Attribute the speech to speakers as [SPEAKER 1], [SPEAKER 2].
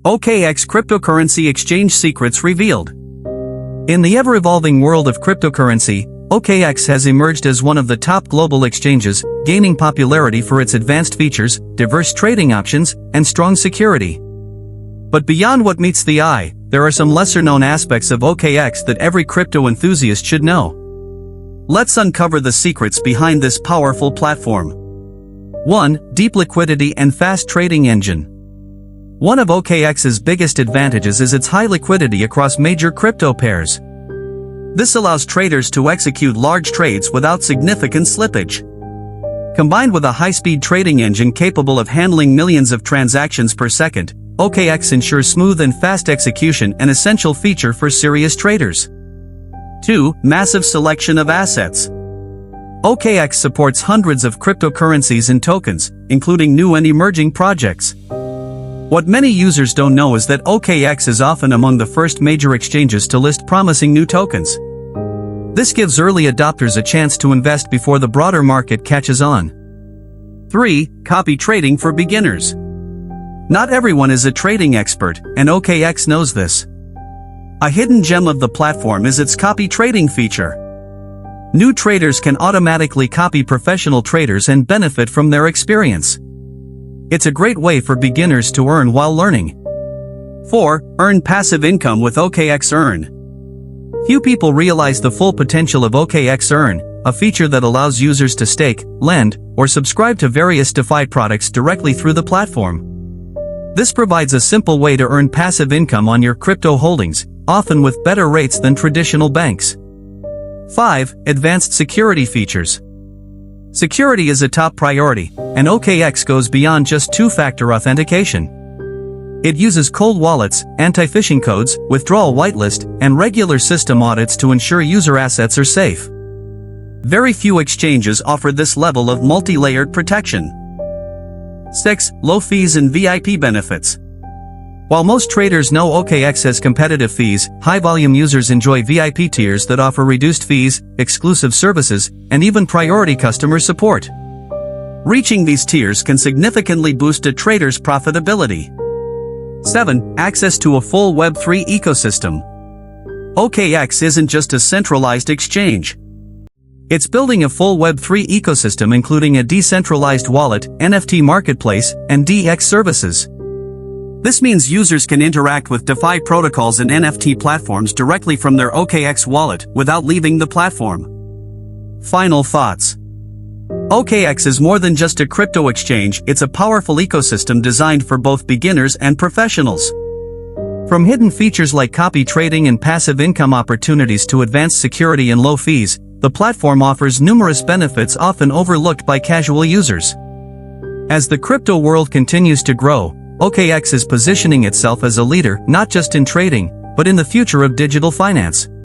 [SPEAKER 1] OKX Cryptocurrency Exchange Secrets Revealed. In the ever-evolving world of cryptocurrency, OKX has emerged as one of the top global exchanges, gaining popularity for its advanced features, diverse trading options, and strong security. But beyond what meets the eye, there are some lesser-known aspects of OKX that every crypto enthusiast should know. Let's uncover the secrets behind this powerful platform. 1. Deep liquidity and fast trading engine. One of OKX's biggest advantages is its high liquidity across major crypto pairs. This allows traders to execute large trades without significant slippage. Combined with a high-speed trading engine capable of handling millions of transactions per second, OKX ensures smooth and fast execution, an essential feature for serious traders. 2. Massive selection of assets. OKX supports hundreds of cryptocurrencies and tokens, including new and emerging projects. What many users don't know is that OKX is often among the first major exchanges to list promising new tokens. This gives early adopters a chance to invest before the broader market catches on. 3. Copy trading for beginners. Not everyone is a trading expert, and OKX knows this. A hidden gem of the platform is its copy trading feature. New traders can automatically copy professional traders and benefit from their experience. It's a great way for beginners to earn while learning. 4. Earn passive income with OKX Earn. Few people realize the full potential of OKX Earn, a feature that allows users to stake, lend, or subscribe to various DeFi products directly through the platform. This provides a simple way to earn passive income on your crypto holdings, often with better rates than traditional banks. 5. Advanced security features. Security is a top priority, and OKX goes beyond just two-factor authentication. It uses cold wallets, anti-phishing codes, withdrawal whitelist, and regular system audits to ensure user assets are safe. Very few exchanges offer this level of multi-layered protection. 6. Low fees and VIP benefits. While most traders know OKX has competitive fees, high-volume users enjoy VIP tiers that offer reduced fees, exclusive services, and even priority customer support. Reaching these tiers can significantly boost a trader's profitability. 7. Access to a full Web3 ecosystem. OKX isn't just a centralized exchange. It's building a full Web3 ecosystem including a decentralized wallet, NFT marketplace, and DX services. This means users can interact with DeFi protocols and NFT platforms directly from their OKX wallet without leaving the platform. Final thoughts. OKX is more than just a crypto exchange, it's a powerful ecosystem designed for both beginners and professionals. From hidden features like copy trading and passive income opportunities to advanced security and low fees, the platform offers numerous benefits often overlooked by casual users. As the crypto world continues to grow, OKX is positioning itself as a leader not just in trading, but in the future of digital finance.